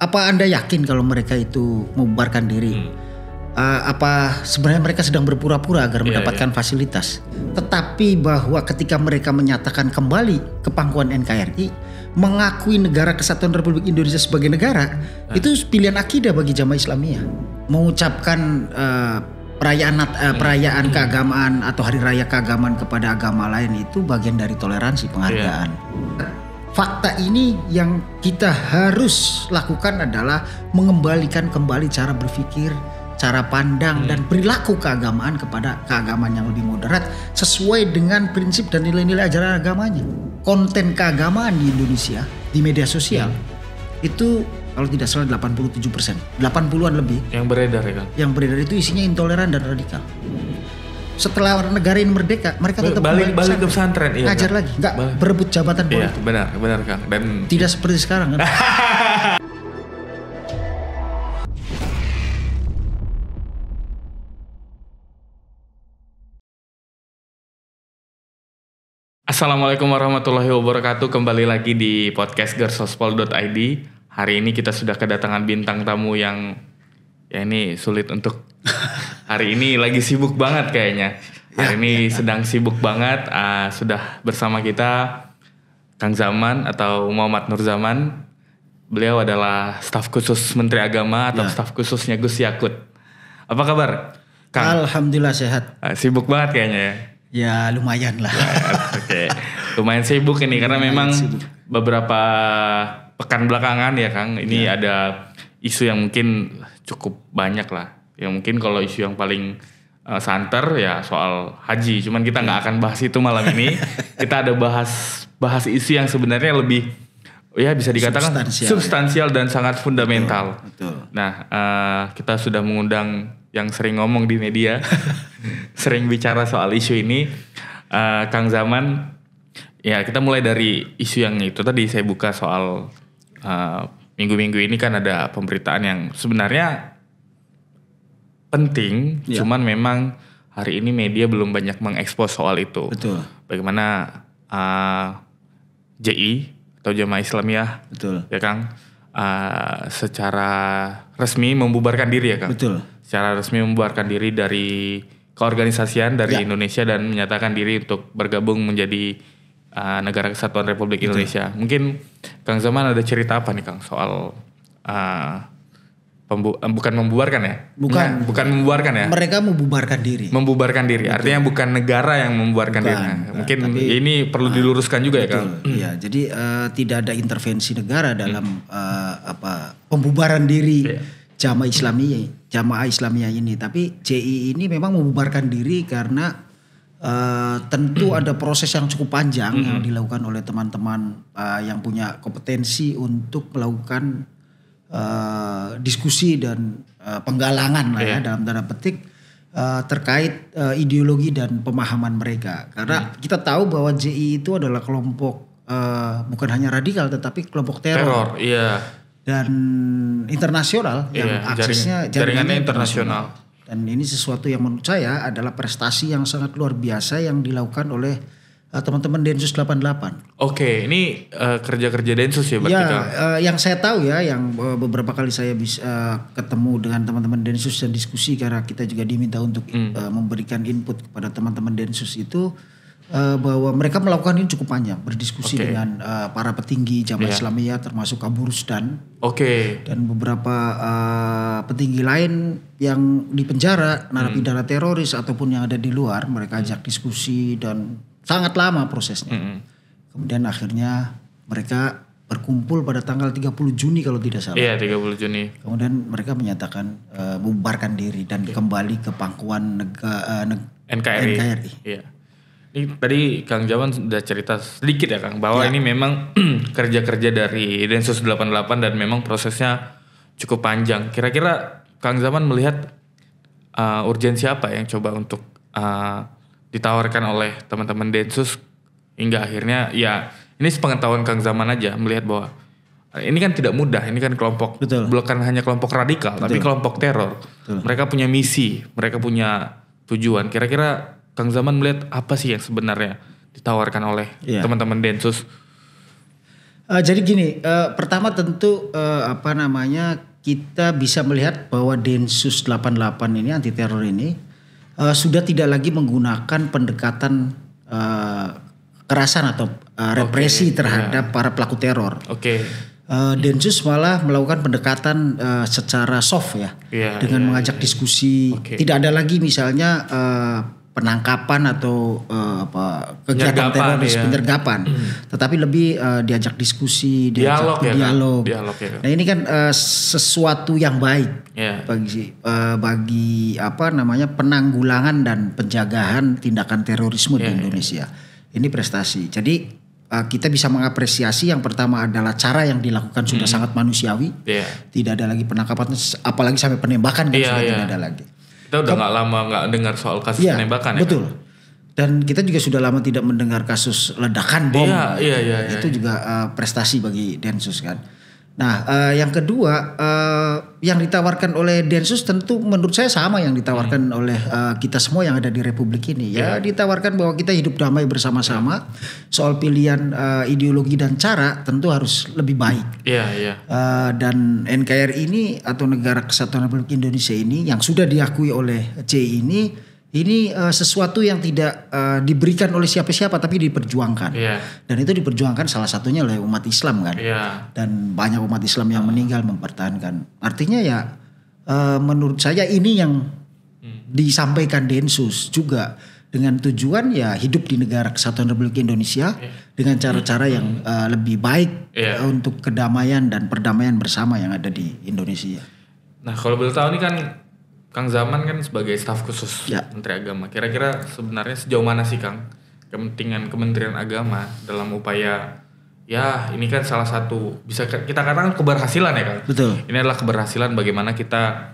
Apa Anda yakin kalau mereka itu membubarkan diri? Apa sebenarnya mereka sedang berpura-pura agar mendapatkan fasilitas? Tetapi bahwa ketika mereka menyatakan kembali ke pangkuan NKRI, mengakui negara Kesatuan Republik Indonesia sebagai negara, itu pilihan akidah bagi jamaah Islamiyah. Mengucapkan perayaan keagamaan atau hari raya keagamaan kepada agama lain itu bagian dari toleransi, penghargaan. Fakta ini yang kita harus lakukan adalah mengembalikan kembali cara berpikir, cara pandang dan perilaku keagamaan kepada keagamaan yang lebih moderat sesuai dengan prinsip dan nilai-nilai ajaran agamanya. Konten keagamaan di Indonesia di media sosial itu kalau tidak salah 87%, 80-an lebih yang beredar ya kan. Yang beredar itu isinya intoleran dan radikal. Setelah negara ini merdeka, mereka tetap balik ke pesantren, iya. Ngajar lagi, enggak berebut jabatan politik. Iya, benar Kang. Dan tidak seperti sekarang kan. Assalamualaikum warahmatullahi wabarakatuh. Kembali lagi di podcast gersospol.id. Hari ini kita sudah kedatangan bintang tamu yang ini sulit untuk hari ini lagi sibuk banget kayaknya. Hari ini sedang sibuk banget. Sudah bersama kita Kang Zaman atau Muhammad Nur Zaman. Beliau adalah staf khusus Menteri Agama atau staf khususnya Gus Yakut. Apa kabar, Kang? Alhamdulillah sehat. Sibuk banget kayaknya ya. Ya lumayan lah. Oke. Lumayan sibuk ini karena memang beberapa pekan belakangan ya Kang. Ini ada isu yang mungkin cukup banyak lah. Yang mungkin kalau isu yang paling santer ya soal haji. Cuman kita nggak akan bahas itu malam ini. Kita ada bahas isu yang sebenarnya lebih bisa dikatakan substansial dan sangat fundamental. Betul. Nah kita sudah mengundang yang sering ngomong di media, sering bicara soal isu ini, Kang Zaman. Ya kita mulai dari isu yang itu tadi saya buka soal minggu-minggu ini kan ada pemberitaan yang sebenarnya penting, cuman memang hari ini media belum banyak mengekspos soal itu. Betul. Bagaimana JI atau Jamaah Islamiyah, betul, ya Kang, secara resmi membubarkan diri ya Kang. Betul. Secara resmi membubarkan diri dari keorganisasian dari Indonesia dan menyatakan diri untuk bergabung menjadi negara Kesatuan Republik Indonesia. Mungkin Kang Zaman ada cerita apa nih Kang soal bukan membubarkan ya? Bukan membubarkan ya? Mereka membubarkan diri. Membubarkan diri. Betul. Artinya bukan negara yang membubarkan diri. Mungkin ini perlu diluruskan juga ya Kang. Iya, jadi tidak ada intervensi negara dalam pembubaran diri Jamaah Islamiyah ini. Tapi JI ini memang membubarkan diri karena tentu ada proses yang cukup panjang yang dilakukan oleh teman-teman yang punya kompetensi untuk melakukan diskusi dan penggalangan lah ya dalam tanda petik terkait ideologi dan pemahaman mereka. Karena kita tahu bahwa JI itu adalah kelompok bukan hanya radikal tetapi kelompok teror. Iya. Dan internasional yang aksesnya jaringannya internasional. Dan ini sesuatu yang menurut saya adalah prestasi yang sangat luar biasa yang dilakukan oleh teman-teman Densus 88. Oke, ini kerja-kerja Densus ya berarti Kang? Yang saya tahu ya, yang beberapa kali saya bisa ketemu dengan teman-teman Densus dan diskusi karena kita juga diminta untuk memberikan input kepada teman-teman Densus itu bahwa mereka melakukan ini cukup panjang, berdiskusi dengan para petinggi Jamaah Islamiyah termasuk Kaburusdan. Dan beberapa petinggi lain yang di penjara, narapidana teroris ataupun yang ada di luar, mereka ajak diskusi dan sangat lama prosesnya. Kemudian akhirnya mereka berkumpul pada tanggal 30 Juni kalau tidak salah. Iya, 30 Juni. Kemudian mereka menyatakan membubarkan diri dan kembali ke pangkuan NKRI. Iya. Ini tadi Kang Jawan sudah cerita sedikit ya Kang bahwa ini memang kerja-kerja dari Densus 88 dan memang prosesnya cukup panjang. Kira-kira Kang Zaman melihat urgensi apa yang coba untuk ditawarkan oleh teman-teman Densus hingga akhirnya ini sepengetahuan Kang Zaman aja melihat bahwa ini kan tidak mudah, ini kan kelompok bukan hanya kelompok radikal tapi kelompok teror. Mereka punya misi, mereka punya tujuan. Kira-kira Kang Zaman melihat apa sih yang sebenarnya ditawarkan oleh teman-teman Densus? Jadi gini, pertama tentu kita bisa melihat bahwa Densus 88 ini anti teror ini sudah tidak lagi menggunakan pendekatan kekerasan atau represi terhadap para pelaku teror. Densus malah melakukan pendekatan secara soft ya, dengan mengajak diskusi. Tidak ada lagi misalnya penangkapan atau kegiatan teroris, penyergapan, tetapi lebih diajak diskusi, dialog. Nah ini kan sesuatu yang baik bagi penanggulangan dan penjagaan tindakan terorisme di Indonesia. Ini prestasi. Jadi kita bisa mengapresiasi yang pertama adalah cara yang dilakukan sudah sangat manusiawi, tidak ada lagi penangkapan, apalagi sampai penembakan sudah tidak ada lagi. Kita udah nggak lama nggak dengar soal kasus penembakan betul. Kan? Dan kita juga sudah lama tidak mendengar kasus ledakan bom. Itu juga prestasi bagi Densus kan. Nah yang kedua yang ditawarkan oleh Densus tentu menurut saya sama yang ditawarkan oleh kita semua yang ada di Republik ini. Ditawarkan bahwa kita hidup damai bersama-sama. Soal pilihan ideologi dan cara tentu harus lebih baik. Dan NKRI ini atau Negara Kesatuan Republik Indonesia ini yang sudah diakui oleh CI ini sesuatu yang tidak diberikan oleh siapa-siapa tapi diperjuangkan. Dan itu diperjuangkan salah satunya oleh umat Islam kan. Dan banyak umat Islam yang meninggal mempertahankan. Artinya menurut saya ini yang disampaikan Densus juga dengan tujuan hidup di Negara Kesatuan Republik Indonesia dengan cara-cara yang lebih baik untuk kedamaian dan perdamaian bersama yang ada di Indonesia. Nah kalau boleh tahu ini kan Kang Zaman kan sebagai staf khusus Menteri Agama. Kira-kira sebenarnya sejauh mana sih Kang kepentingan Kementerian Agama dalam upaya ini kan salah satu bisa kita katakan keberhasilan ya Kang. Betul. Ini adalah keberhasilan bagaimana kita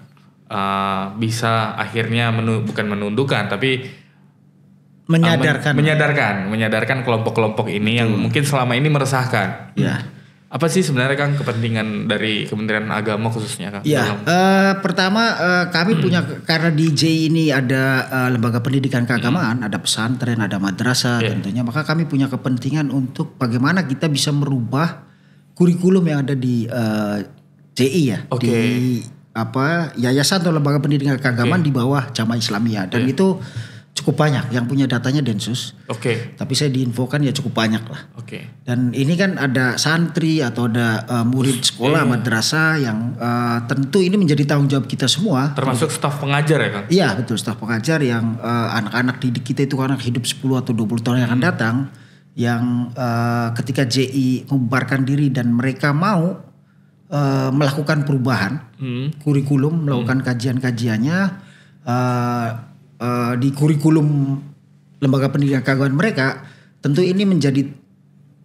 bisa akhirnya bukan menundukkan tapi menyadarkan kelompok-kelompok ini yang mungkin selama ini meresahkan. Apa sih sebenarnya Kang kepentingan dari Kementerian Agama khususnya Kang? Pertama kami punya, karena di J ini ada lembaga pendidikan keagamaan, ada pesantren, ada madrasah tentunya, maka kami punya kepentingan untuk bagaimana kita bisa merubah kurikulum yang ada di JI di yayasan atau lembaga pendidikan keagamaan di bawah Jamaah Islamiyah dan itu cukup banyak yang punya datanya Densus. Tapi saya diinfokan cukup banyak lah. Dan ini kan ada santri atau ada murid sekolah madrasah yang tentu ini menjadi tanggung jawab kita semua. Termasuk staf pengajar ya Kang? Iya betul, staf pengajar yang anak-anak didik kita itu anak hidup 10 atau 20 tahun yang akan datang. Yang ketika JI membubarkan diri dan mereka mau melakukan perubahan kurikulum, melakukan kajian-kajiannya di kurikulum lembaga pendidikan keagamaan mereka, tentu ini menjadi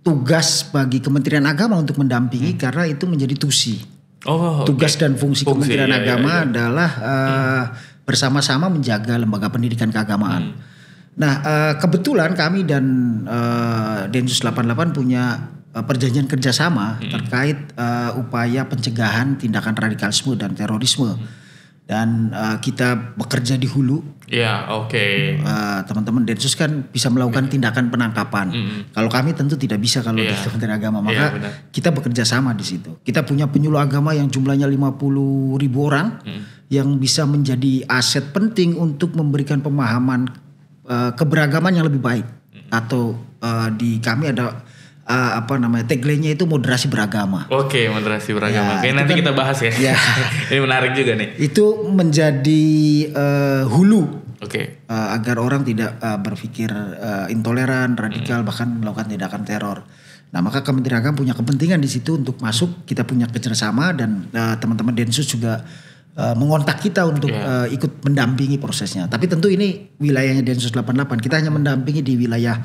tugas bagi Kementerian Agama untuk mendampingi karena itu menjadi tusi. Tugas dan fungsi Kementerian Agama adalah bersama-sama menjaga lembaga pendidikan keagamaan. Nah kebetulan kami dan Densus 88 punya perjanjian kerjasama terkait upaya pencegahan tindakan radikalisme dan terorisme. Dan kita bekerja di hulu. Teman-teman Densus kan bisa melakukan tindakan penangkapan. Kalau kami tentu tidak bisa kalau di Kementerian Agama. Maka kita bekerja sama di situ. Kita punya penyuluh agama yang jumlahnya 50.000 orang yang bisa menjadi aset penting untuk memberikan pemahaman keberagaman yang lebih baik. Atau di kami ada tagline-nya itu moderasi beragama. Moderasi beragama. Nanti kita bahas ya. Ini menarik juga nih. Itu menjadi hulu. Agar orang tidak berpikir intoleran, radikal, bahkan melakukan tindakan teror. Nah, maka Kementerian Agama punya kepentingan di situ untuk masuk. Kita punya kerjasama dan teman-teman Densus juga mengontak kita untuk ikut mendampingi prosesnya. Tapi tentu ini wilayahnya Densus 88. Kita hanya mendampingi di wilayah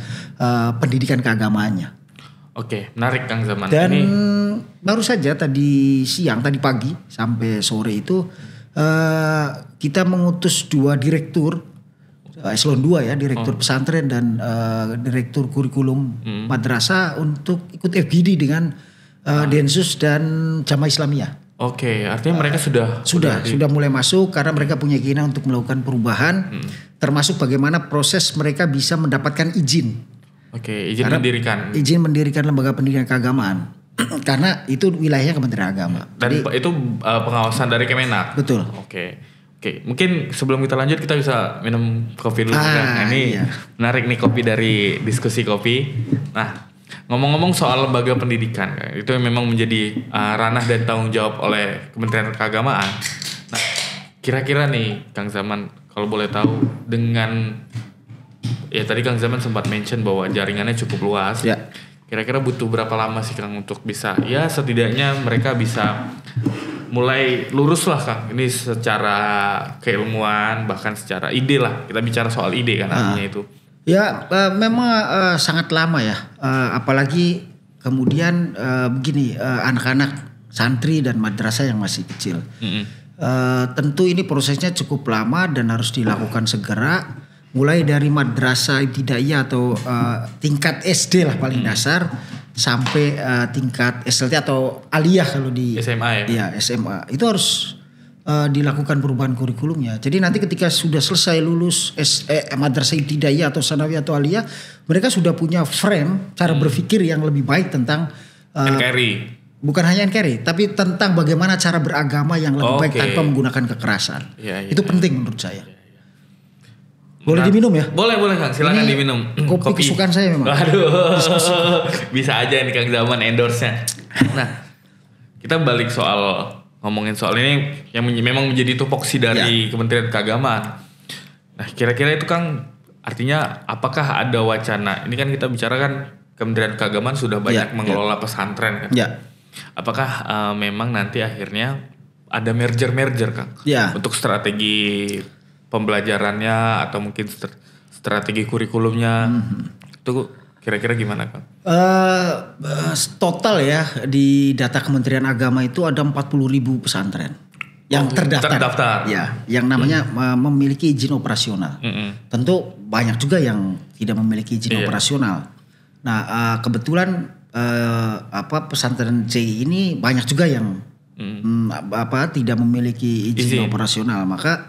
pendidikan keagamaannya. Menarik Kang Zaman. Dan baru saja tadi pagi sampai sore itu kita mengutus 2 direktur eselon 2 direktur pesantren dan direktur kurikulum madrasah untuk ikut FGD dengan Densus dan Jamaah Islamiyah. Artinya mereka sudah mulai masuk karena mereka punya keinginan untuk melakukan perubahan, termasuk bagaimana proses mereka bisa mendapatkan izin. Izin mendirikan lembaga pendidikan keagamaan. Karena itu wilayahnya Kementerian Agama. Dan itu pengawasan dari Kemenak. Betul. Oke. Mungkin sebelum kita lanjut kita bisa minum kopi dulu kan. Ini iya. menarik nih kopi dari diskusi kopi. Nah, ngomong-ngomong soal lembaga pendidikan, itu memang menjadi ranah dan tanggung jawab oleh Kementerian Keagamaan. Nah, kira-kira nih Kang Zaman, kalau boleh tahu dengan ya tadi Kang Zaman sempat mention bahwa jaringannya cukup luas. Ya. Kira-kira butuh berapa lama sih Kang untuk bisa ya setidaknya mereka bisa mulai lurus lah Kang. Ini secara keilmuan bahkan secara ide lah. Kita bicara soal ide kan artinya itu. Ya memang sangat lama ya. Apalagi kemudian begini anak-anak santri dan madrasah yang masih kecil. Tentu ini prosesnya cukup lama dan harus dilakukan segera. Mulai dari madrasah ibtidaiyah atau tingkat SD lah paling dasar sampai tingkat SLT atau aliyah kalau di SMA ya. Iya, SMA. Itu harus dilakukan perubahan kurikulumnya. Jadi nanti ketika sudah selesai lulus madrasah ibtidaiyah atau sanawiyah atau aliyah, mereka sudah punya frame cara berpikir yang lebih baik tentang NKRI. Bukan hanya NKRI, tapi tentang bagaimana cara beragama yang lebih baik tanpa menggunakan kekerasan. Itu penting menurut saya. Boleh diminum ya? Boleh Kang, silakan diminum. Kopi kesukaan saya memang. Aduh, bisa aja nih Kang Zaman endorse-nya. Nah, kita balik soal ngomongin soal ini yang memang menjadi tupoksi dari Kementerian Keagamaan. Nah, kira-kira itu Kang artinya apakah ada wacana? Ini kan kita bicara kan Kementerian Keagamaan sudah banyak mengelola pesantren kan. Ya. Apakah memang nanti akhirnya ada merger Kang? Untuk strategi pembelajarannya atau mungkin strategi kurikulumnya itu kira-kira gimana Kang? Total ya di data Kementerian Agama itu ada 40.000 pesantren yang terdaftar. Ya, yang namanya memiliki izin operasional. Tentu banyak juga yang tidak memiliki izin operasional. Nah, kebetulan pesantren CI ini banyak juga yang tidak memiliki izin operasional. Maka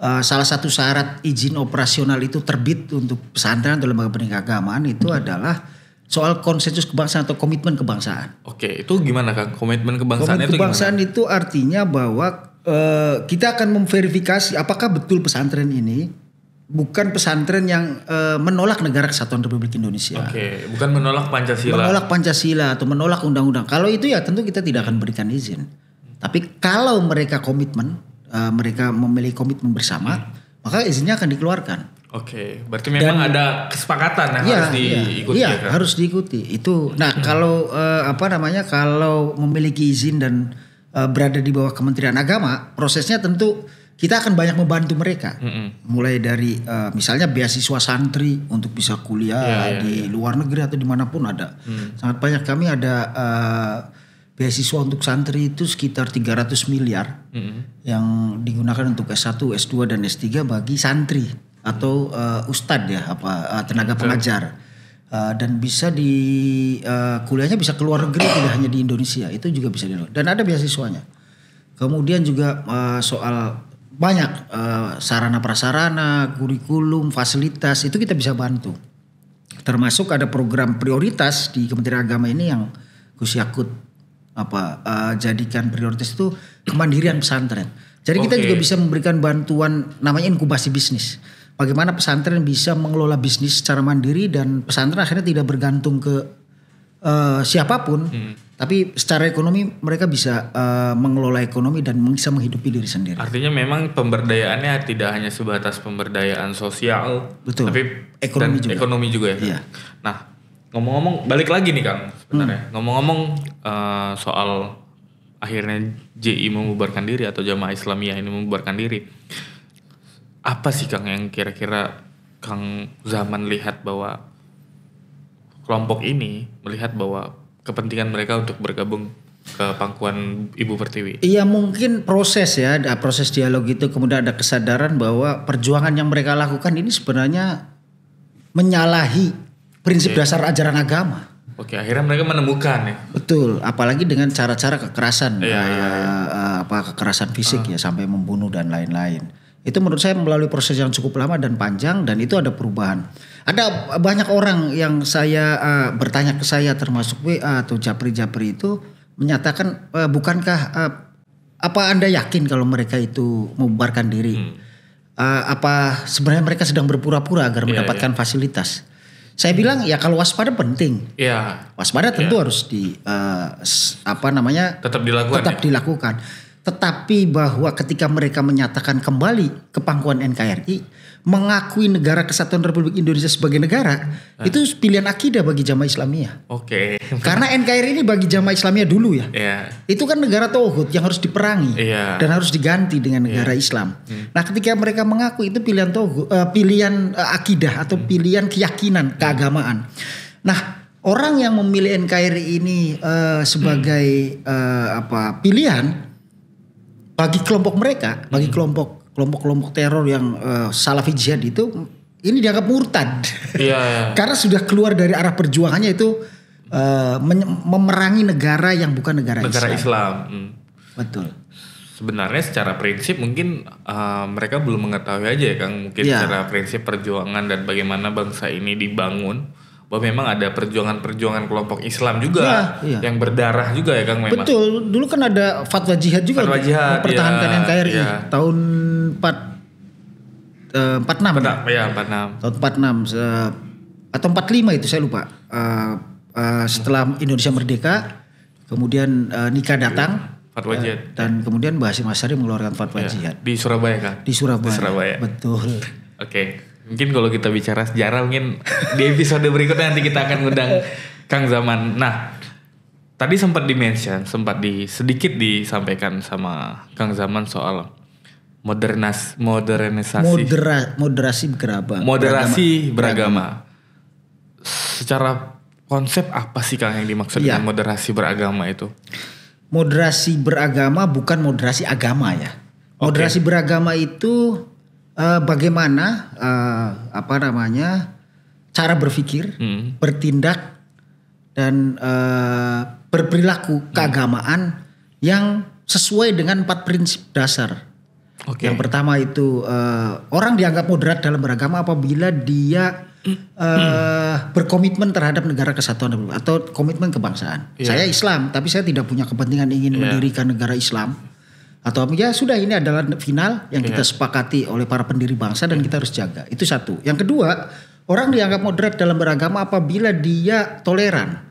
salah satu syarat izin operasional itu terbit untuk pesantren atau lembaga pendidikan keagamaan itu adalah soal konsensus kebangsaan atau komitmen kebangsaan. Oke, itu gimana Kang? Komitmen kebangsaan itu kebangsaan gimana? Itu artinya bahwa kita akan memverifikasi apakah betul pesantren ini bukan pesantren yang menolak negara kesatuan Republik Indonesia. Oke, bukan menolak Pancasila. Menolak Pancasila atau menolak undang-undang. Kalau itu ya tentu kita tidak akan berikan izin. Tapi kalau mereka komitmen, mereka memiliki komitmen bersama, maka izinnya akan dikeluarkan. Oke, berarti memang ada kesepakatan yang harus diikuti. Iya, kan? Harus diikuti. Itu. Nah, kalau kalau memiliki izin dan berada di bawah Kementerian Agama, prosesnya tentu kita akan banyak membantu mereka. Mulai dari misalnya beasiswa santri untuk bisa kuliah di luar negeri atau dimanapun ada. Sangat banyak kami ada beasiswa untuk santri itu sekitar 300 miliar yang digunakan untuk S1, S2 dan S3 bagi santri atau ustadz ya tenaga pengajar dan bisa kuliahnya bisa ke luar negeri tidak hanya di Indonesia, itu juga bisa dan ada beasiswanya. Kemudian juga soal banyak sarana prasarana, kurikulum, fasilitas itu kita bisa bantu. Termasuk ada program prioritas di Kementerian Agama ini yang Gus Yakut jadikan prioritas itu kemandirian pesantren. Jadi kita juga bisa memberikan bantuan namanya inkubasi bisnis. Bagaimana pesantren bisa mengelola bisnis secara mandiri dan pesantren akhirnya tidak bergantung ke siapapun, tapi secara ekonomi mereka bisa mengelola ekonomi dan bisa menghidupi diri sendiri. Artinya memang pemberdayaannya tidak hanya sebatas pemberdayaan sosial, betul, tapi ekonomi juga ya. Iya. Nah, ngomong-ngomong balik lagi nih Kang sebenarnya. Ngomong-ngomong soal akhirnya JI membubarkan diri atau Jamaah Islamiyah ini membubarkan diri. Apa sih Kang yang kira-kira Kang Zaman lihat bahwa kelompok ini melihat bahwa kepentingan mereka untuk bergabung ke pangkuan Ibu Pertiwi? Iya, mungkin proses ya, ada proses dialog itu, kemudian ada kesadaran bahwa perjuangan yang mereka lakukan ini sebenarnya menyalahi prinsip dasar ajaran agama. Oke, akhirnya mereka menemukan ya. Betul, apalagi dengan cara-cara kekerasan, kekerasan fisik ya sampai membunuh dan lain-lain. Itu menurut saya melalui proses yang cukup lama dan panjang, dan itu ada perubahan. Ada banyak orang yang saya bertanya ke saya, termasuk WA atau Japri itu menyatakan, bukankah apa Anda yakin kalau mereka itu membubarkan diri? Apa sebenarnya mereka sedang berpura-pura agar mendapatkan fasilitas? Saya bilang ya kalau waspada penting. Waspada tentu harus tetap dilakukan. Tetapi bahwa ketika mereka menyatakan kembali ke pangkuan NKRI, mengakui negara Kesatuan Republik Indonesia sebagai negara, itu pilihan akidah bagi Jamaah Islamiyah. Karena NKRI ini bagi Jamaah Islamiyah dulu ya. Itu kan negara tauhid yang harus diperangi dan harus diganti dengan negara Islam. Nah, ketika mereka mengaku itu pilihan tauhid, pilihan akidah atau pilihan keyakinan keagamaan. Nah, orang yang memilih NKRI ini sebagai pilihan bagi kelompok mereka, bagi kelompok teror yang Salafi jihad itu, ini dianggap murtad. Karena sudah keluar dari arah perjuangannya itu memerangi negara yang bukan negara Islam. Betul. Sebenarnya secara prinsip mungkin mereka belum mengetahui aja ya Kang, mungkin secara prinsip perjuangan dan bagaimana bangsa ini dibangun. Bahwa memang ada perjuangan-perjuangan kelompok Islam juga yang berdarah juga ya Kang memang. Betul, dulu kan ada fatwa jihad juga mempertahankan NKRI tahun 46 tahun 46 atau 45 itu saya lupa. Setelah Indonesia merdeka, kemudian nikah datang fatwa jihad dan kemudian Mbah Hasyim Asy'ari mengeluarkan fatwa jihad di Surabaya Kang. Di Surabaya. Betul. Mungkin kalau kita bicara sejarah mungkin di episode berikutnya nanti kita akan ngundang Kang Zaman. Nah, tadi sempat sedikit disampaikan sama Kang Zaman soal moderasi beragama. Secara konsep apa sih Kang yang dimaksud dengan moderasi beragama itu? Moderasi beragama bukan moderasi agama ya. Moderasi beragama itu bagaimana cara berpikir, bertindak dan berperilaku keagamaan yang sesuai dengan 4 prinsip dasar. Yang pertama itu orang dianggap moderat dalam beragama apabila dia berkomitmen terhadap negara kesatuan Republik atau komitmen kebangsaan. Saya Islam, tapi saya tidak punya kepentingan ingin mendirikan negara Islam. Atau ya sudah, ini adalah final yang kita sepakati oleh para pendiri bangsa dan kita harus jaga. Itu satu. Yang kedua, orang dianggap moderat dalam beragama apabila dia toleran.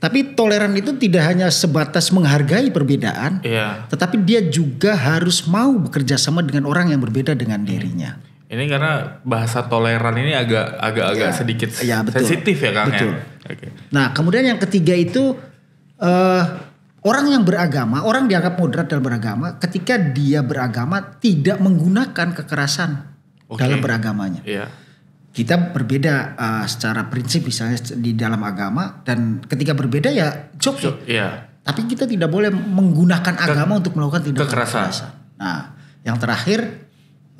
Tapi toleran itu tidak hanya sebatas menghargai perbedaan, tetapi dia juga harus mau bekerja sama dengan orang yang berbeda dengan dirinya. Ini karena bahasa toleran ini agak sedikit sensitif ya Kang. Betul. Nah, kemudian yang ketiga itu orang yang beragama, orang dianggap moderat dalam beragama ketika dia beragama tidak menggunakan kekerasan dalam beragamanya. Kita berbeda secara prinsip misalnya di dalam agama, dan ketika berbeda ya tapi kita tidak boleh menggunakan agama untuk melakukan tindakan kekerasan. Nah, yang terakhir,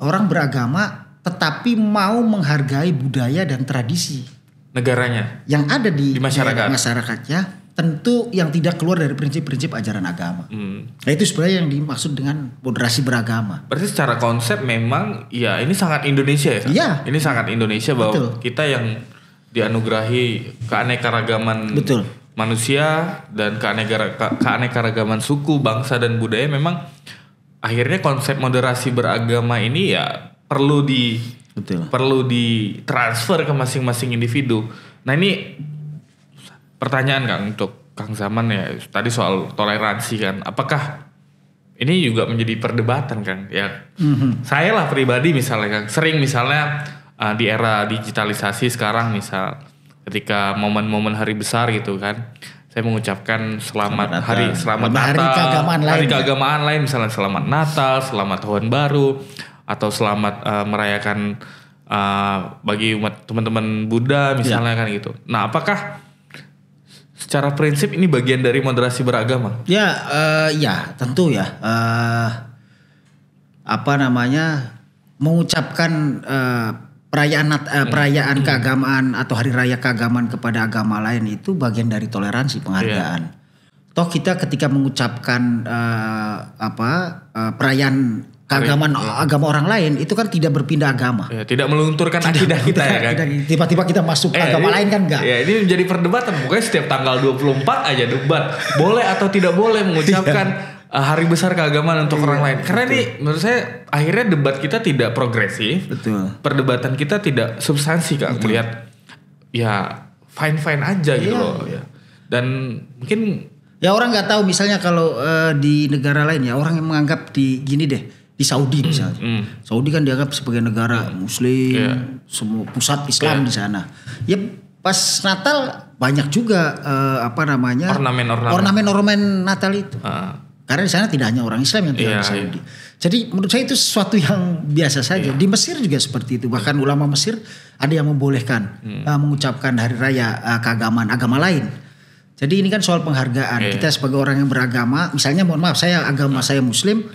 orang beragama tetapi mau menghargai budaya dan tradisi negaranya yang ada di masyarakatnya. Tentu yang tidak keluar dari prinsip-prinsip ajaran agama. Nah, itu sebenarnya yang dimaksud dengan moderasi beragama. Berarti secara konsep memang ya ini sangat Indonesia ya Kang? Ini sangat Indonesia bahwa kita yang dianugerahi keanekaragaman manusia dan keanekaragaman suku, bangsa dan budaya. Memang akhirnya konsep moderasi beragama ini ya perlu ditransfer ke masing-masing individu. Nah, ini pertanyaan Kang untuk Kang Zaman ya, tadi soal toleransi kan, apakah ini juga menjadi perdebatan Kang ya? Saya lah pribadi misalnya Kang, sering misalnya di era digitalisasi sekarang, misal ketika momen-momen hari besar gitu kan, saya mengucapkan selamat Natal, hari keagamaan lain misalnya selamat Natal, selamat Tahun Baru, atau selamat merayakan bagi umat teman-teman Buddha misalnya kan gitu. Nah, apakah secara prinsip ini bagian dari moderasi beragama? Ya tentu ya. Mengucapkan perayaan keagamaan atau hari raya keagamaan kepada agama lain itu bagian dari toleransi, penghargaan. Toh kita ketika mengucapkan perayaan keagamaan agama orang lain itu kan tidak berpindah agama. Ya, tidak melunturkan akidah kita ya kan. Tiba-tiba kita masuk agama lain kan enggak. Ya, ini menjadi perdebatan. Pokoknya setiap tanggal 24 aja debat. Boleh atau tidak boleh mengucapkan hari besar keagamaan untuk orang lain. Karena ini menurut saya akhirnya debat kita tidak progresif. Betul. Perdebatan kita tidak substansi Kak. Melihat ya fine-fine aja gitu loh. Ya. Dan mungkin ya orang nggak tahu misalnya kalau di negara lain ya orang yang menganggap gini deh. Di Saudi misalnya, Saudi kan dianggap sebagai negara Muslim, semua pusat Islam di sana. Ya pas Natal banyak juga ornamen Natal itu. Karena di sana tidak hanya orang Islam yang tinggal di Saudi. Jadi menurut saya itu sesuatu yang biasa saja. Di Mesir juga seperti itu. Bahkan ulama Mesir ada yang membolehkan mengucapkan hari raya keagamaan agama lain. Jadi ini kan soal penghargaan. Kita sebagai orang yang beragama, misalnya mohon maaf saya Muslim,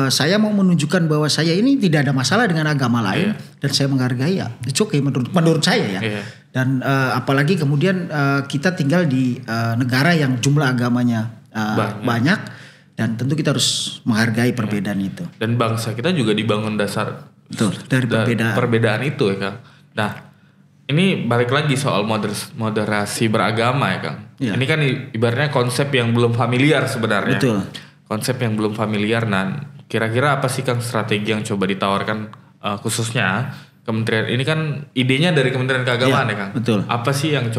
saya mau menunjukkan bahwa saya ini tidak ada masalah dengan agama lain dan saya menghargai ya. It's okay menurut saya ya. Dan apalagi kemudian kita tinggal di negara yang jumlah agamanya banyak dan tentu kita harus menghargai perbedaan itu. Dan bangsa kita juga dibangun dasar dari perbedaan itu ya Kang. Nah, ini balik lagi soal moderasi beragama ya Kang. Ya. Ini kan ibaratnya konsep yang belum familiar sebenarnya. Betul. Konsep yang belum familiar. Nah, kira-kira apa sih Kang strategi yang coba ditawarkan khususnya Kementerian ini kan idenya dari Kementerian Keagamaan ya Kang. Betul. Apa sih yang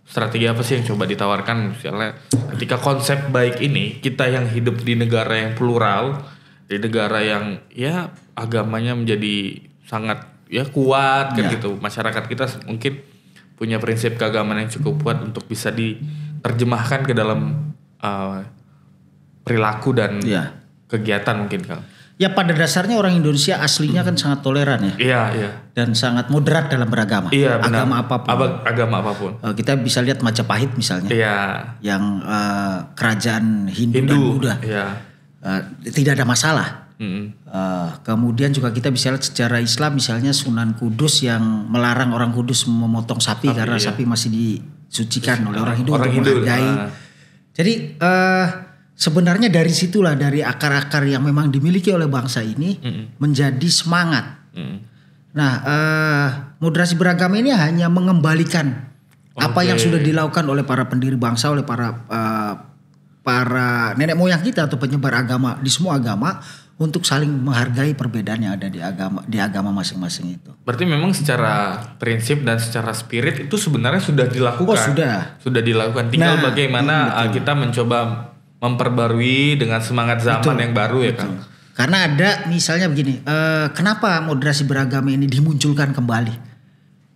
strategi apa sih yang coba ditawarkan misalnya ketika konsep baik ini kita yang hidup di negara yang plural, di negara yang ya agamanya menjadi sangat kuat kan gitu. Masyarakat kita mungkin punya prinsip keagamaan yang cukup kuat untuk bisa diterjemahkan ke dalam perilaku dan kegiatan mungkin Kang. Ya pada dasarnya orang Indonesia aslinya kan sangat toleran ya. Iya. Dan sangat moderat dalam beragama. Iya, benar. Agama apapun. Kita bisa lihat Majapahit misalnya. Iya. Yang kerajaan Hindu dan Buddha. Iya. Tidak ada masalah. Kemudian juga kita bisa lihat secara Islam misalnya Sunan Kudus yang melarang orang Kudus memotong sapi karena sapi masih disucikan oleh orang Hindu untuk menghargai. Jadi sebenarnya dari situlah dari akar-akar yang memang dimiliki oleh bangsa ini menjadi semangat. Nah moderasi beragama ini hanya mengembalikan apa yang sudah dilakukan oleh para pendiri bangsa, oleh para nenek moyang kita atau penyebar agama di semua agama untuk saling menghargai perbedaan yang ada di agama masing-masing itu. Berarti memang secara prinsip dan secara spirit itu sebenarnya sudah dilakukan. Sudah dilakukan. Tinggal bagaimana kita mencoba memperbarui dengan semangat zaman yang baru ya Kang. Karena ada misalnya begini, kenapa moderasi beragama ini dimunculkan kembali?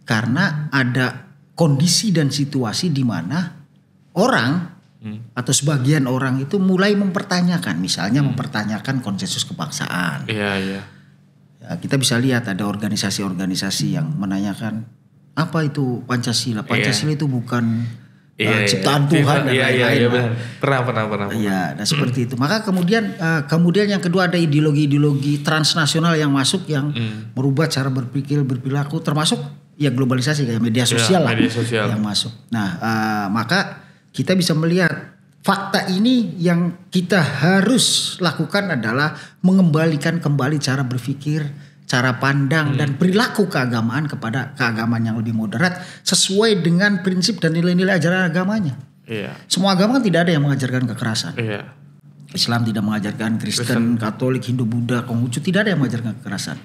Karena ada kondisi dan situasi di mana orang atau sebagian orang itu mulai mempertanyakan, misalnya mempertanyakan konsensus kebangsaan. Iya. Ya, kita bisa lihat ada organisasi-organisasi yang menanyakan apa itu Pancasila. Pancasila itu bukan ciptaan Tuhan dan lain-lain. Iya, pernah. Iya, dan seperti itu. Maka kemudian yang kedua ada ideologi-ideologi transnasional yang masuk yang merubah cara berperilaku, termasuk ya globalisasi kayak media sosial yang masuk. Nah, maka kita bisa melihat fakta ini yang kita harus lakukan adalah mengembalikan kembali cara berpikir, cara pandang dan perilaku keagamaan kepada keagamaan yang lebih moderat sesuai dengan prinsip dan nilai-nilai ajaran agamanya. Iya. Semua agama kan tidak ada yang mengajarkan kekerasan. Iya. Islam tidak mengajarkan, Kristen, Katolik, Hindu, Buddha, Konghucu tidak ada yang mengajarkan kekerasan.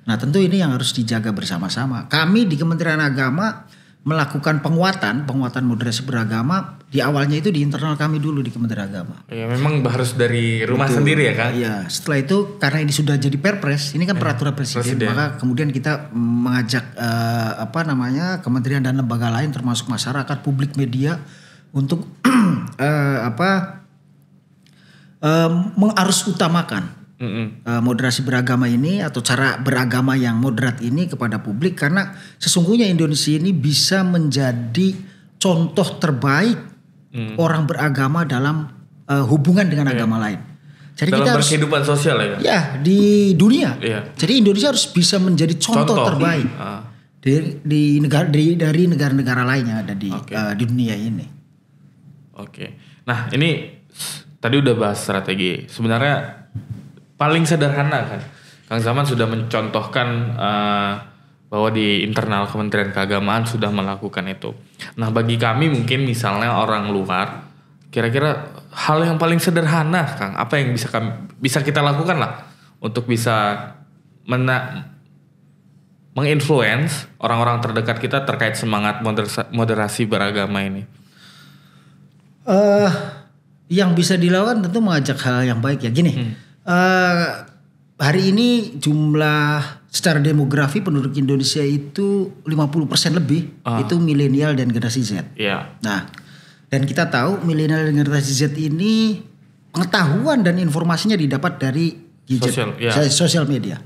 Nah tentu ini yang harus dijaga bersama-sama. Kami di Kementerian Agama melakukan penguatan moderasi beragama di awalnya itu di internal kami dulu di Kementerian Agama. Ya memang harus dari rumah sendiri ya Kang. Iya, setelah itu karena ini sudah jadi Perpres, ini kan peraturan presiden, maka kemudian kita mengajak kementerian dan lembaga lain termasuk masyarakat, publik, media untuk harus utamakan moderasi beragama ini atau cara beragama yang moderat ini kepada publik, karena sesungguhnya Indonesia ini bisa menjadi contoh terbaik orang beragama dalam hubungan dengan agama lain. Jadi dalam kita harus berkehidupan sosial ya. Ya di dunia. Iya. Jadi Indonesia harus bisa menjadi contoh terbaik dari negara-negara lain yang ada di dunia ini. Oke. Nah ini tadi udah bahas strategi. Sebenarnya paling sederhana kan. Kang Zaman sudah mencontohkan bahwa di internal Kementerian Keagamaan sudah melakukan itu. Nah bagi kami mungkin misalnya orang luar, kira-kira hal yang paling sederhana Kang, apa yang bisa kita lakukan lah untuk bisa menginfluence orang-orang terdekat kita terkait semangat moderasi beragama ini? Yang bisa dilakukan tentu mengajak hal yang baik ya. Gini, hari ini jumlah secara demografi penduduk Indonesia itu 50% lebih itu milenial dan generasi Z. Yeah. Nah, dan kita tahu milenial dan generasi Z ini pengetahuan dan informasinya didapat dari gadget, sosial media.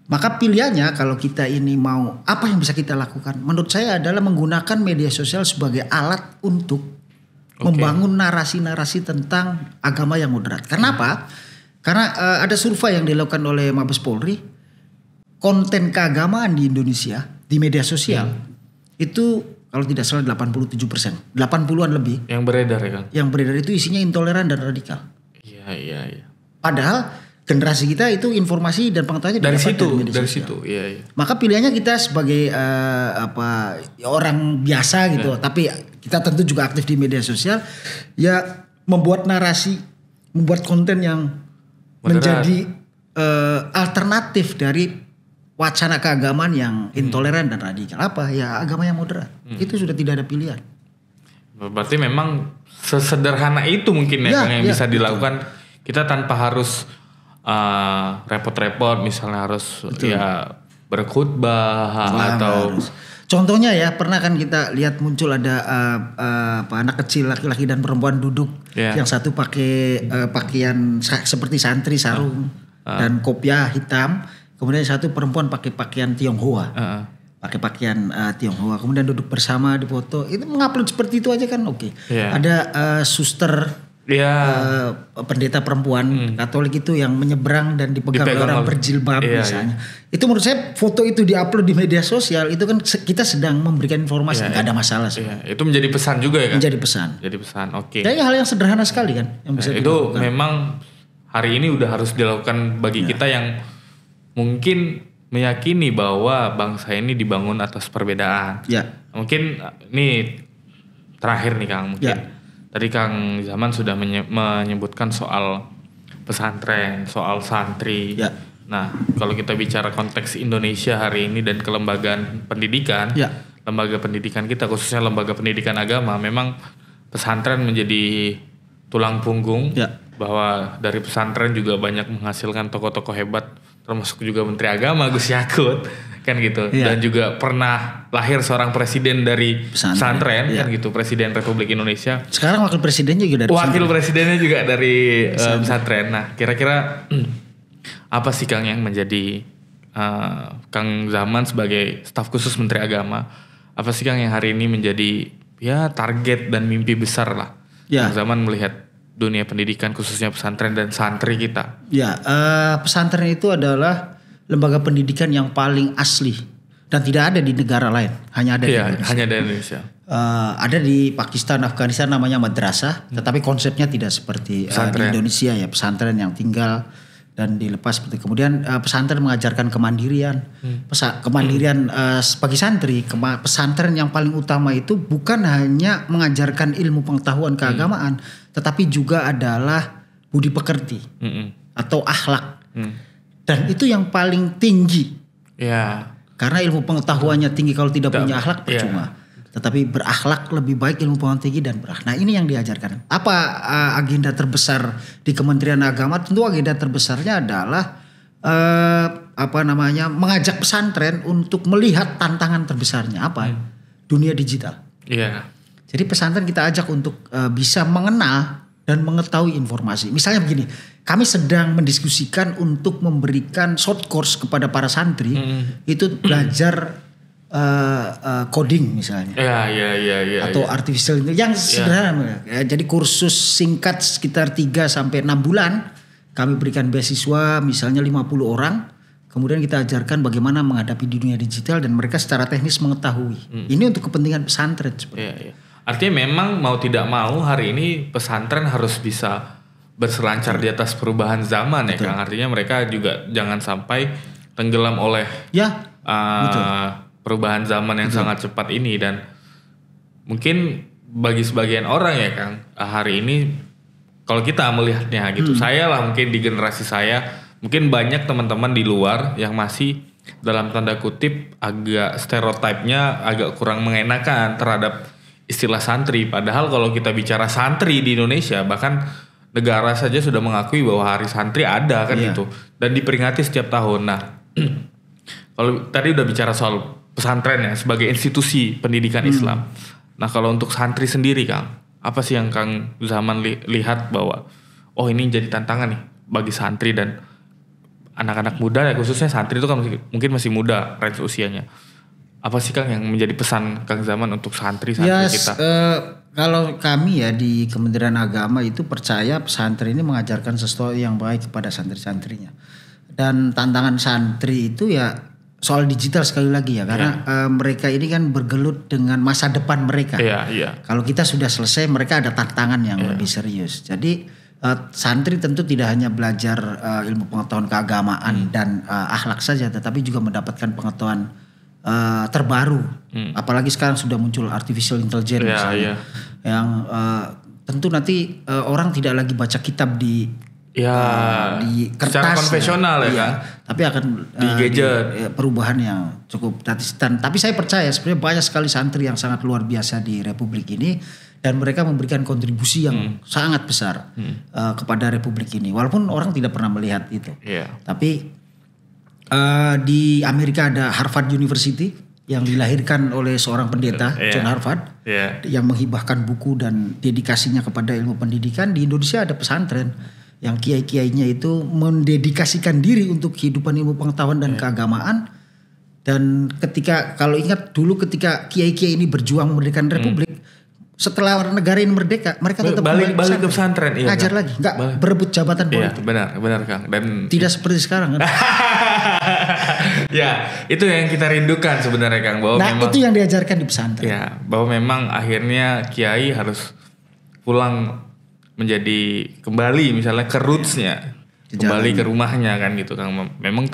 Maka pilihannya kalau kita ini mau apa yang bisa kita lakukan? Menurut saya adalah menggunakan media sosial sebagai alat untuk membangun narasi-narasi tentang agama yang moderat. Kenapa? Karena ada survei yang dilakukan oleh Mabes Polri, konten keagamaan di Indonesia di media sosial itu kalau tidak salah 87%, 80-an lebih. Yang beredar ya Kang? Yang beredar itu isinya intoleran dan radikal. Iya. Padahal generasi kita itu informasi dan pengetahuannya dari media situ. Iya. Maka pilihannya kita sebagai orang biasa gitu, tapi kita tentu juga aktif di media sosial, ya membuat narasi, membuat konten yang moderat, menjadi alternatif dari wacana keagamaan yang intoleran dan radikal. Apa? Ya agama yang moderat. Itu sudah tidak ada pilihan. Berarti memang sesederhana itu mungkin yang bisa dilakukan. Kita tanpa harus repot-repot, misalnya harus berkhutbah atau harus. Contohnya ya, pernah kan kita lihat muncul ada anak kecil laki-laki dan perempuan duduk, yang satu pakai pakaian seperti santri sarung dan kopiah hitam, kemudian satu perempuan pakai pakaian Tionghoa, pakai pakaian Tionghoa, kemudian duduk bersama di foto. Itu mengupload seperti itu aja kan oke. Ada suster, pendeta perempuan Katolik itu yang menyeberang dan dipegang orang berjilbab misalnya. Itu menurut saya foto itu diupload di media sosial itu kan kita sedang memberikan informasi, nggak ada masalah sih. Itu menjadi pesan juga ya kan? Menjadi pesan. Oke. Jadi hal yang sederhana sekali kan yang bisa itu dilakukan. Memang hari ini udah harus dilakukan bagi kita yang mungkin meyakini bahwa bangsa ini dibangun atas perbedaan. Mungkin ini terakhir nih Kang, mungkin tadi Kang Zaman sudah menyebutkan soal pesantren, soal santri. Nah, kalau kita bicara konteks Indonesia hari ini dan kelembagaan pendidikan, lembaga pendidikan kita khususnya lembaga pendidikan agama, memang pesantren menjadi tulang punggung. Bahwa dari pesantren juga banyak menghasilkan tokoh-tokoh hebat, termasuk juga Menteri Agama Gus Yakut kan gitu. Dan juga pernah lahir seorang presiden dari pesantren kan gitu, Presiden Republik Indonesia. Sekarang wakil presidennya juga dari pesantren. Presidennya juga dari pesantren. Nah, kira-kira apa sih Kang yang menjadi Kang Zaman sebagai staf khusus Menteri Agama? Apa sih Kang yang hari ini menjadi target dan mimpi besar lah Kang Zaman melihat dunia pendidikan khususnya pesantren dan santri kita? Pesantren itu adalah lembaga pendidikan yang paling asli dan tidak ada di negara lain, hanya ada di Indonesia. Hanya ada di Indonesia. Ada di Pakistan, Afghanistan namanya madrasah, tetapi konsepnya tidak seperti di Indonesia ya, pesantren yang tinggal dan dilepas seperti. Kemudian pesantren mengajarkan kemandirian, kemandirian bagi santri. Pesantren yang paling utama itu bukan hanya mengajarkan ilmu pengetahuan keagamaan, tetapi juga adalah budi pekerti atau akhlak. Dan itu yang paling tinggi. Karena ilmu pengetahuannya tinggi, kalau tidak punya akhlak percuma. Tetapi berakhlak lebih baik ilmu pengetahuan tinggi dan berakhlak. Nah, ini yang diajarkan. Apa agenda terbesar di Kementerian Agama? Tentu agenda terbesarnya adalah mengajak pesantren untuk melihat tantangan terbesarnya apa? Dunia digital. Jadi pesantren kita ajak untuk bisa mengenal dan mengetahui informasi. Misalnya begini, kami sedang mendiskusikan untuk memberikan short course kepada para santri itu belajar coding misalnya. Atau artificial yang sederhana. Jadi kursus singkat sekitar 3 sampai 6 bulan kami berikan beasiswa misalnya 50 orang. Kemudian kita ajarkan bagaimana menghadapi dunia digital dan mereka secara teknis mengetahui. Ini untuk kepentingan pesantren seperti itu. Artinya memang mau tidak mau hari ini pesantren harus bisa berselancar di atas perubahan zaman ya Kang. Artinya mereka juga jangan sampai tenggelam oleh perubahan zaman yang sangat cepat ini. Dan mungkin bagi sebagian orang ya Kang, hari ini kalau kita melihatnya gitu, saya lah mungkin di generasi saya, mungkin banyak teman-teman di luar yang masih dalam tanda kutip agak stereotipnya agak kurang mengenakan terhadap istilah santri. Padahal kalau kita bicara santri di Indonesia, bahkan negara saja sudah mengakui bahwa hari santri ada kan gitu, dan diperingati setiap tahun. Nah, kalau tadi udah bicara soal pesantren ya sebagai institusi pendidikan Islam. Nah, kalau untuk santri sendiri Kang, apa sih yang Kang Zaman lihat bahwa ini jadi tantangan nih bagi santri dan anak-anak muda ya, khususnya santri itu kan mungkin masih muda range usianya. Apa sih Kang yang menjadi pesan Kang Zaman untuk santri-santri kita? Kalau kami ya di Kementerian Agama itu percaya pesantren ini mengajarkan sesuatu yang baik kepada santri-santrinya. Dan tantangan santri itu ya soal digital sekali lagi ya, karena mereka ini kan bergelut dengan masa depan mereka. Kalau kita sudah selesai, mereka ada tantangan yang lebih serius. Jadi santri tentu tidak hanya belajar ilmu pengetahuan keagamaan dan akhlak saja, tetapi juga mendapatkan pengetahuan terbaru. Apalagi sekarang sudah muncul artificial intelligence misalnya, yang tentu nanti orang tidak lagi baca kitab di kertas secara konvensional kan, tapi akan di gadget. Perubahan yang cukup drastis. Tapi saya percaya sebenarnya banyak sekali santri yang sangat luar biasa di Republik ini, dan mereka memberikan kontribusi yang sangat besar kepada Republik ini, walaupun orang tidak pernah melihat itu. Tapi di Amerika ada Harvard University yang dilahirkan oleh seorang pendeta, John Harvard, yang menghibahkan buku dan dedikasinya kepada ilmu pendidikan. Di Indonesia ada pesantren yang kiai-kiainya itu mendedikasikan diri untuk kehidupan ilmu pengetahuan dan keagamaan. Dan kalau ingat dulu ketika kiai-kiai ini berjuang merdekakan Republik, setelah negara ini merdeka, mereka tetap balik ke pesantren, ngajar lagi, nggak berebut jabatan politik. Benar Kang. Dan tidak seperti sekarang kan. Ya, itu yang kita rindukan sebenarnya Kang, bahwa memang itu yang diajarkan di pesantren. Ya, bahwa memang akhirnya kiai harus pulang menjadi kembali misalnya ke rootsnya, kembali ke rumahnya kan gitu Kang. Memang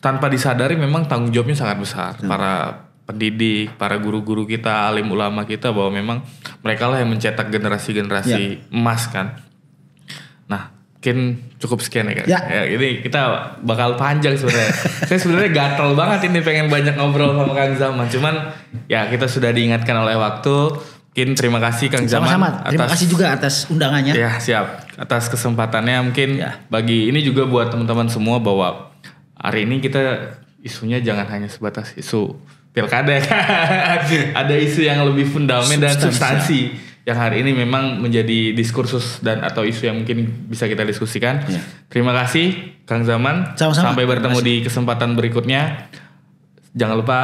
tanpa disadari memang tanggung jawabnya sangat besar. Para pendidik, para guru-guru kita, alim ulama kita, bahwa memang mereka lah yang mencetak generasi-generasi emas kan. Nah, mungkin cukup sekian ya kan. Ini kita bakal panjang sebenarnya. Saya sebenarnya gatel banget ini pengen banyak ngobrol sama Kang Zaman. Cuman ya kita sudah diingatkan oleh waktu. Mungkin terima kasih Kang Zaman. Sama-sama. Terima kasih juga atas undangannya. Ya siap. Atas kesempatannya. Mungkin bagi ini juga buat teman-teman semua, bahwa hari ini kita isunya jangan hanya sebatas isu pilkada. Ada isu yang lebih fundamental dan substansi yang hari ini memang menjadi diskursus dan atau isu yang mungkin bisa kita diskusikan. Terima kasih Kang Zaman. Sama-sama. Sampai bertemu di kesempatan berikutnya. Jangan lupa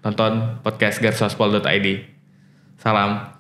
tonton podcast garsospol.id. Salam.